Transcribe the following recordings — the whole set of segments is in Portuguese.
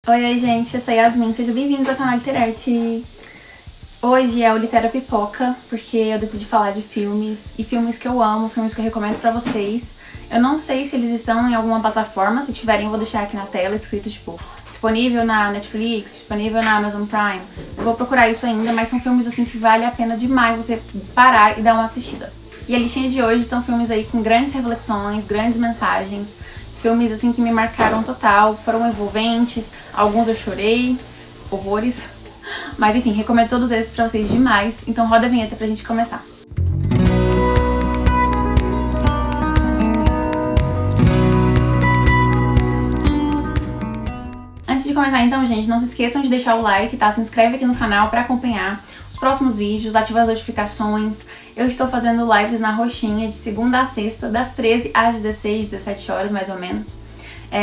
Oi, gente, eu sou a Yasmin, sejam bem-vindos ao canal Literarte. Hoje é o Litera Pipoca, porque eu decidi falar de filmes, e filmes que eu amo, filmes que eu recomendo pra vocês. Eu não sei se eles estão em alguma plataforma, se tiverem eu vou deixar aqui na tela escrito, tipo, disponível na Netflix, disponível na Amazon Prime. Eu vou procurar isso ainda, mas são filmes assim que vale a pena demais você parar e dar uma assistida. E a listinha de hoje são filmes aí com grandes reflexões, grandes mensagens, filmes assim que me marcaram total, foram envolventes, alguns eu chorei, horrores. Mas enfim, recomendo todos esses pra vocês demais, então roda a vinheta pra gente começar. Antes de começar então, gente, não se esqueçam de deixar o like, tá? Se inscreve aqui no canal pra acompanhar os próximos vídeos, ativa as notificações. Eu estou fazendo lives na roxinha de segunda a sexta, das 13 às 16, 17 horas mais ou menos.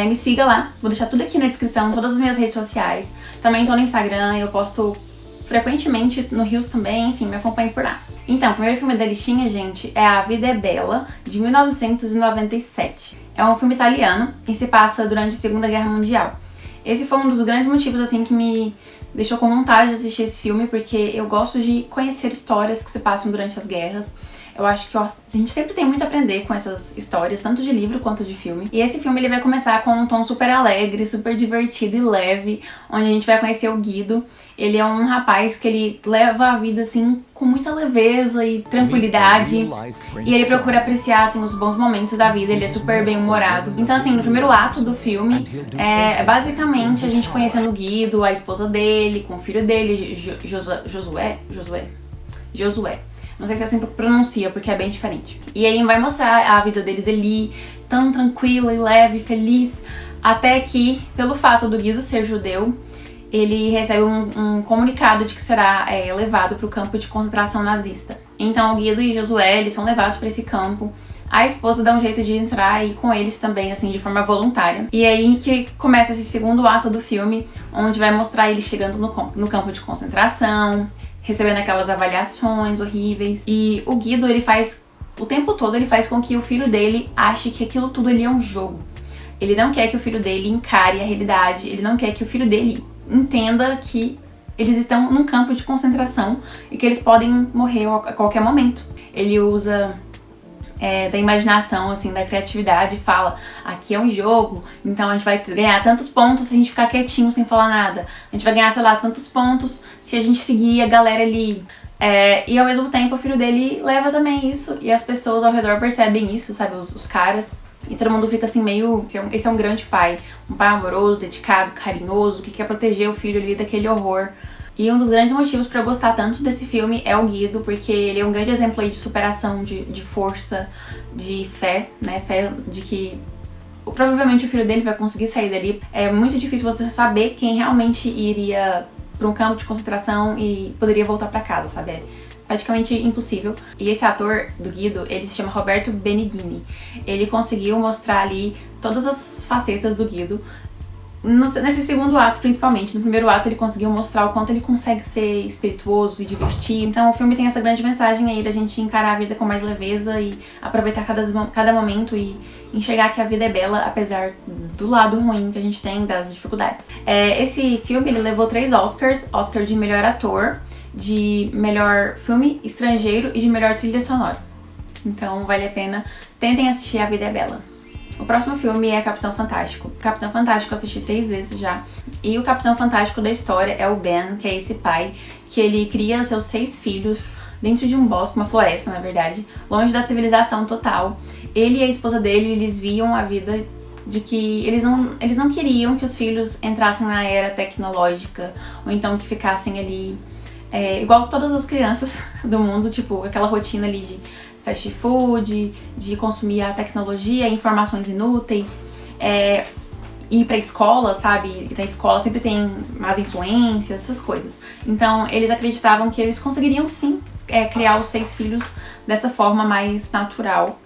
Me siga lá, vou deixar tudo aqui na descrição, todas as minhas redes sociais. Também tô no Instagram, eu posto frequentemente no Reels também, enfim, me acompanhe por lá. Então, o primeiro filme da listinha, gente, é A Vida é Bela, de 1997. É um filme italiano e se passa durante a Segunda Guerra Mundial. Esse foi um dos grandes motivos, assim, que me deixou com vontade de assistir esse filme, porque eu gosto de conhecer histórias que se passam durante as guerras. Eu acho que a gente sempre tem muito a aprender com essas histórias, tanto de livro quanto de filme. E esse filme ele vai começar com um tom super alegre, super divertido e leve, onde a gente vai conhecer o Guido. Ele é um rapaz que ele leva a vida assim com muita leveza e tranquilidade. E ele procura apreciar assim os bons momentos da vida, ele é super bem-humorado. Então assim, no primeiro ato do filme, é basicamente a gente conhecendo o Guido, a esposa dele, com o filho dele, Josué. Não sei se é assim que pronuncia, porque é bem diferente. E aí vai mostrar a vida deles ali, tão tranquila e leve, feliz, até que, pelo fato do Guido ser judeu, ele recebe um comunicado de que será levado para o campo de concentração nazista. Então o Guido e Josué, eles são levados para esse campo. A esposa dá um jeito de entrar e com eles também, assim, de forma voluntária. E aí que começa esse segundo ato do filme, onde vai mostrar eles chegando no campo de concentração, recebendo aquelas avaliações horríveis. E o Guido, ele faz, o tempo todo, ele faz com que o filho dele ache que aquilo tudo ali é um jogo. Ele não quer que o filho dele encare a realidade, ele não quer que o filho dele entenda que eles estão num campo de concentração e que eles podem morrer a qualquer momento. Ele usa da imaginação, assim, da criatividade, fala, aqui é um jogo, então a gente vai ganhar tantos pontos se a gente ficar quietinho sem falar nada. A gente vai ganhar, sei lá, tantos pontos se a gente seguir a galera ali. E ao mesmo tempo o filho dele leva também isso, e as pessoas ao redor percebem isso, sabe, os caras. E todo mundo fica assim meio... Esse é um grande pai, um pai amoroso, dedicado, carinhoso, que quer proteger o filho ali daquele horror. E um dos grandes motivos pra eu gostar tanto desse filme é o Guido, porque ele é um grande exemplo aí de superação, de força, de fé, né? Fé de que provavelmente o filho dele vai conseguir sair dali. É muito difícil você saber quem realmente iria pra um campo de concentração e poderia voltar pra casa, sabe? É praticamente impossível. E esse ator do Guido, ele se chama Roberto Benigni. Ele conseguiu mostrar ali todas as facetas do Guido. Nesse segundo ato, principalmente. No primeiro ato ele conseguiu mostrar o quanto ele consegue ser espirituoso e divertir. Então o filme tem essa grande mensagem aí da gente encarar a vida com mais leveza e aproveitar cada momento e enxergar que a vida é bela, apesar do lado ruim que a gente tem, das dificuldades. Esse filme ele levou 3 Oscars. Oscar de melhor ator, de melhor filme estrangeiro e de melhor trilha sonora. Então vale a pena. Tentem assistir A Vida é Bela. O próximo filme é Capitão Fantástico. Capitão Fantástico eu assisti 3 vezes já. E o Capitão Fantástico da história é o Ben, que é esse pai que ele cria seus 6 filhos dentro de um bosque, uma floresta na verdade, longe da civilização total. Ele e a esposa dele, eles viam a vida de que eles não queriam que os filhos entrassem na era tecnológica, ou então que ficassem ali igual todas as crianças do mundo, tipo aquela rotina ali de fast food, de consumir a tecnologia, informações inúteis, ir pra escola, sabe? E na escola sempre tem más influências, essas coisas. Então eles acreditavam que eles conseguiriam sim criar os 6 filhos dessa forma mais natural.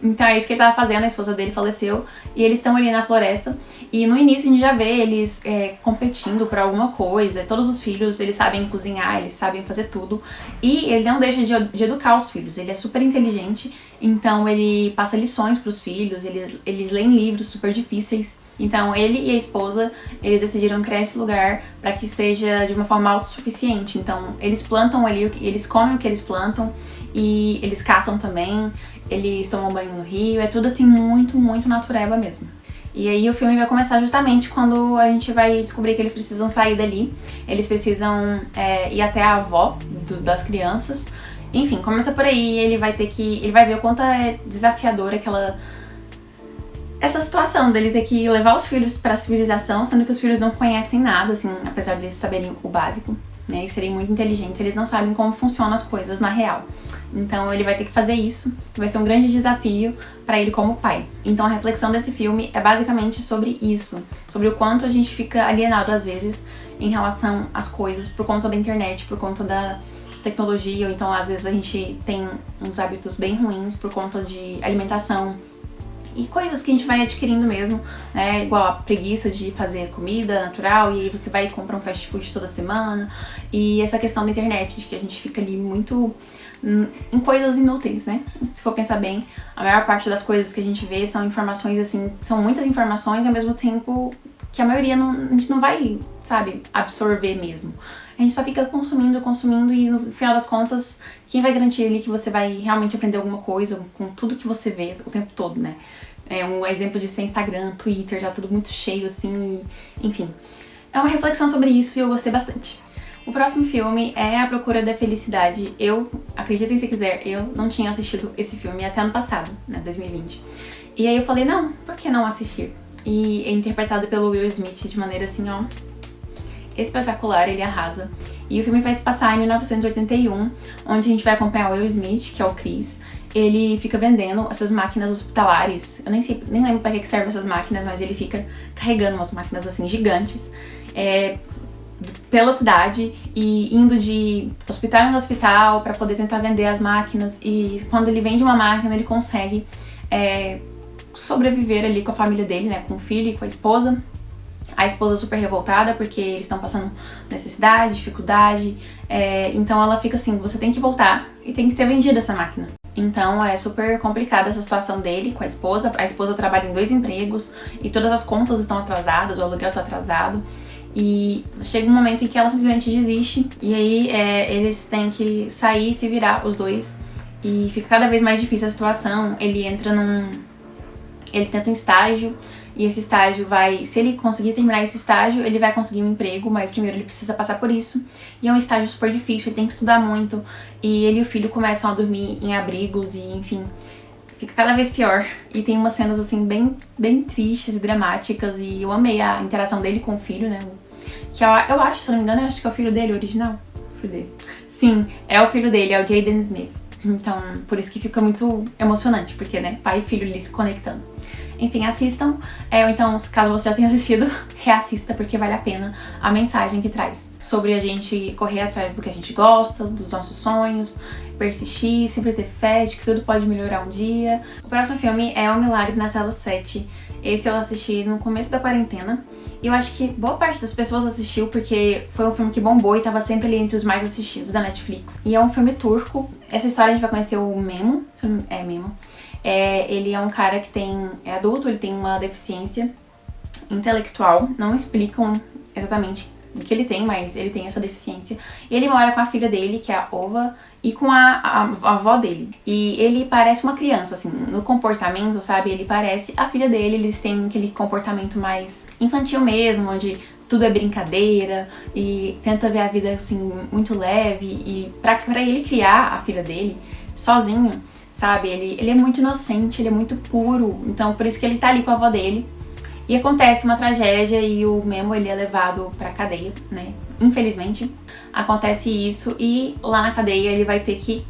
Então é isso que ele tava fazendo, a esposa dele faleceu e eles estão ali na floresta. E no início a gente já vê eles competindo por alguma coisa. Todos os filhos, eles sabem cozinhar, eles sabem fazer tudo. E ele não deixa de educar os filhos, ele é super inteligente. Então ele passa lições pros filhos, eles leem livros super difíceis. Então ele e a esposa, eles decidiram criar esse lugar para que seja de uma forma autossuficiente. Então eles plantam ali, eles comem o que eles plantam e eles caçam também, eles tomam banho no rio, é tudo assim muito, muito natureba mesmo. E aí o filme vai começar justamente quando a gente vai descobrir que eles precisam sair dali, eles precisam ir até a avó das crianças. Enfim, começa por aí, ele vai ver o quanto é desafiadora essa situação dele ter que levar os filhos para a civilização, sendo que os filhos não conhecem nada, assim, apesar de eles saberem o básico, né, e serem muito inteligentes, eles não sabem como funcionam as coisas na real. Então ele vai ter que fazer isso, vai ser um grande desafio para ele como pai. Então a reflexão desse filme é basicamente sobre isso, sobre o quanto a gente fica alienado às vezes em relação às coisas por conta da internet, por conta da tecnologia, ou então às vezes a gente tem uns hábitos bem ruins por conta de alimentação e coisas que a gente vai adquirindo mesmo, né? Igual a preguiça de fazer comida natural e aí você vai e compra um fast food toda semana. E essa questão da internet, de que a gente fica ali muito em coisas inúteis, né? Se for pensar bem, a maior parte das coisas que a gente vê são informações, assim, são muitas informações e ao mesmo tempo que a maioria a gente não vai, sabe, absorver mesmo. A gente só fica consumindo e no final das contas, quem vai garantir ali que você vai realmente aprender alguma coisa com tudo que você vê o tempo todo, né? É um exemplo de ser Instagram, Twitter, tá tudo muito cheio assim, enfim. É uma reflexão sobre isso e eu gostei bastante. O próximo filme é A Procura da Felicidade. Eu, acreditem se quiser, eu não tinha assistido esse filme até ano passado, né, 2020. E aí eu falei, não, por que não assistir? E é interpretado pelo Will Smith de maneira assim, ó, espetacular, ele arrasa. E o filme vai se passar em 1981, onde a gente vai acompanhar o Will Smith, que é o Chris. Ele fica vendendo essas máquinas hospitalares. Eu nem lembro para que servem essas máquinas, mas ele fica carregando umas máquinas assim gigantes pela cidade e indo de hospital em hospital para poder tentar vender as máquinas. E quando ele vende uma máquina, ele consegue sobreviver ali com a família dele, né, com o filho e com a esposa. A esposa super revoltada porque eles estão passando necessidade, dificuldade. Então ela fica assim, você tem que voltar e tem que ter vendido essa máquina. Então é super complicada essa situação dele com a esposa. A esposa trabalha em 2 empregos e todas as contas estão atrasadas, o aluguel está atrasado. E chega um momento em que ela simplesmente desiste. E aí eles têm que sair e se virar, os dois. E fica cada vez mais difícil a situação. Ele tenta um estágio. E esse estágio se ele conseguir terminar esse estágio, ele vai conseguir um emprego, mas primeiro ele precisa passar por isso. E é um estágio super difícil, ele tem que estudar muito. E ele e o filho começam a dormir em abrigos e, enfim, fica cada vez pior. E tem umas cenas, assim, bem, bem tristes e dramáticas. E eu amei a interação dele com o filho, né? Que eu acho, se eu não me engano, eu acho que é o filho dele, o original. O filho dele. Sim, é o filho dele, é o Jaden Smith. Então, por isso que fica muito emocionante, porque, né, pai e filho ali se conectando. Enfim, assistam, ou então, caso você já tenha assistido, reassista, porque vale a pena a mensagem que traz. Sobre a gente correr atrás do que a gente gosta, dos nossos sonhos, persistir, sempre ter fé de que tudo pode melhorar um dia. O próximo filme é O Milagre na Cela 7. Esse eu assisti no começo da quarentena. E eu acho que boa parte das pessoas assistiu porque foi um filme que bombou e tava sempre ali entre os mais assistidos da Netflix. E é um filme turco. Essa história a gente vai conhecer o Memo. Memo. Ele é um cara que é adulto, ele tem uma deficiência intelectual. Não explicam exatamente o que ele tem, mas ele tem essa deficiência. E ele mora com a filha dele, que é a Ova, e com a avó dele. E ele parece uma criança, assim, no comportamento, sabe? Ele parece a filha dele, eles têm aquele comportamento mais infantil mesmo, onde tudo é brincadeira e tenta ver a vida, assim, muito leve. E pra ele criar a filha dele sozinho, sabe? Ele é muito inocente, ele é muito puro. Então, por isso que ele tá ali com a avó dele. E acontece uma tragédia e o Memo, ele é levado pra cadeia, né? Infelizmente, acontece isso e lá na cadeia ele vai ter que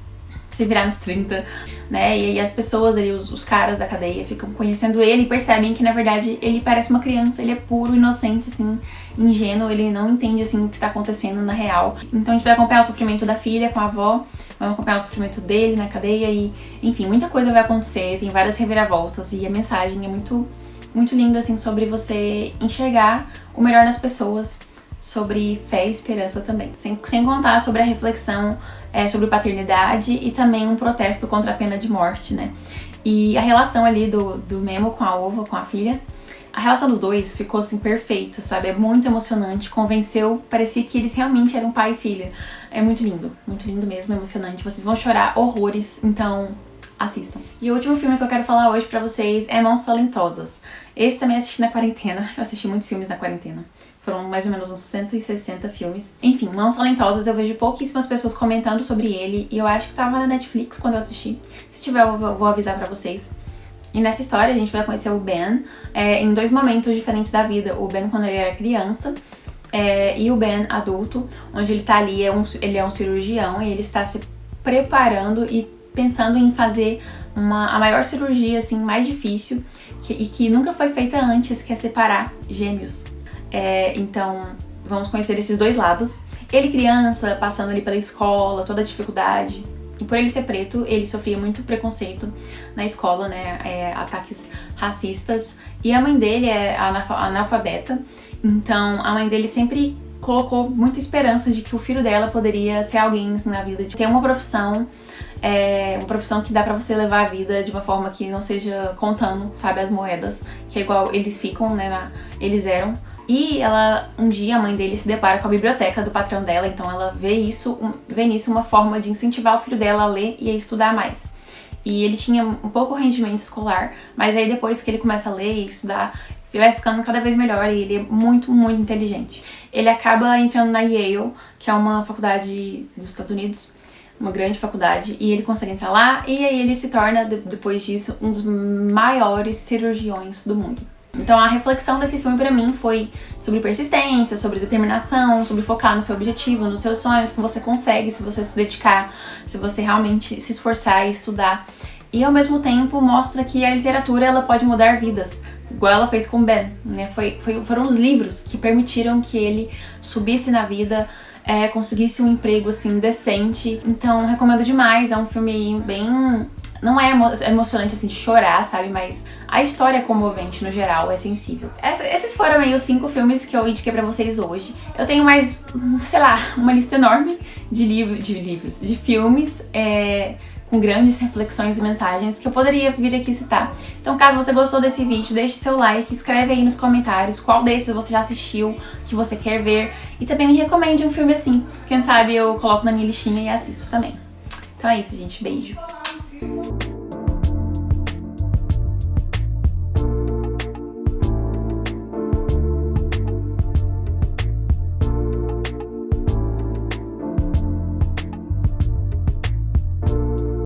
se virar nos 30, né? E aí as pessoas ali, os caras da cadeia ficam conhecendo ele e percebem que, na verdade, ele parece uma criança, ele é puro, inocente, assim, ingênuo, ele não entende, assim, o que tá acontecendo na real. Então a gente vai acompanhar o sofrimento da filha com a avó, vamos acompanhar o sofrimento dele na cadeia e, enfim, muita coisa vai acontecer, tem várias reviravoltas e a mensagem é muito linda, assim, sobre você enxergar o melhor nas pessoas, sobre fé e esperança também. Sem contar sobre a reflexão sobre paternidade e também um protesto contra a pena de morte, né? E a relação ali do Memo com a Ova, com a filha, A relação dos dois ficou assim perfeita, sabe? É muito emocionante, convenceu, parecia que eles realmente eram pai e filha. É muito lindo mesmo, emocionante. Vocês vão chorar horrores, então assistam. E o último filme que eu quero falar hoje pra vocês é Mãos Talentosas. Esse também assisti na quarentena, eu assisti muitos filmes na quarentena. Foram mais ou menos uns 160 filmes. Enfim, Mãos Talentosas, eu vejo pouquíssimas pessoas comentando sobre ele, e eu acho que tava na Netflix quando eu assisti. Se tiver, eu vou avisar pra vocês. E nessa história a gente vai conhecer o Ben em 2 momentos diferentes da vida. O Ben quando ele era criança e o Ben adulto, onde ele tá ali, ele é um cirurgião e ele está se preparando e pensando em fazer a maior cirurgia assim, mais difícil e que nunca foi feita antes, que é separar gêmeos. Então vamos conhecer esses 2 lados. Ele criança, passando ali pela escola, toda a dificuldade. E por ele ser preto, ele sofria muito preconceito na escola, né? Ataques racistas. E a mãe dele é analfabeta. Então, a mãe dele sempre colocou muita esperança de que o filho dela poderia ser alguém assim, na vida. De ter uma profissão que dá pra você levar a vida de uma forma que não seja contando, sabe, as moedas. Que é igual eles ficam, né? Eles eram. E um dia a mãe dele se depara com a biblioteca do patrão dela, então ela vê nisso uma forma de incentivar o filho dela a ler e a estudar mais. E ele tinha um pouco rendimento escolar, mas aí depois que ele começa a ler e estudar, ele vai ficando cada vez melhor e ele é muito, muito inteligente. Ele acaba entrando na Yale, que é uma faculdade dos Estados Unidos, uma grande faculdade, e ele consegue entrar lá, e aí ele se torna, depois disso, um dos maiores cirurgiões do mundo. Então a reflexão desse filme pra mim foi sobre persistência, sobre determinação, sobre focar no seu objetivo, nos seus sonhos, que você consegue se você se dedicar, se você realmente se esforçar e estudar. E ao mesmo tempo mostra que a literatura ela pode mudar vidas, igual ela fez com Ben, né? Foram os livros que permitiram que ele subisse na vida, conseguisse um emprego assim decente. Então recomendo demais, é um filme bem... Não é emocionante assim de chorar, sabe? Mas a história é comovente no geral, é sensível. Esses foram aí os 5 filmes que eu indiquei pra vocês hoje. Eu tenho mais, sei lá, uma lista enorme de filmes com grandes reflexões e mensagens que eu poderia vir aqui citar. Então caso você gostou desse vídeo, deixe seu like, escreve aí nos comentários qual desses você já assistiu, que você quer ver. E também me recomende um filme assim. Quem sabe eu coloco na minha listinha e assisto também. Então é isso, gente. Beijo.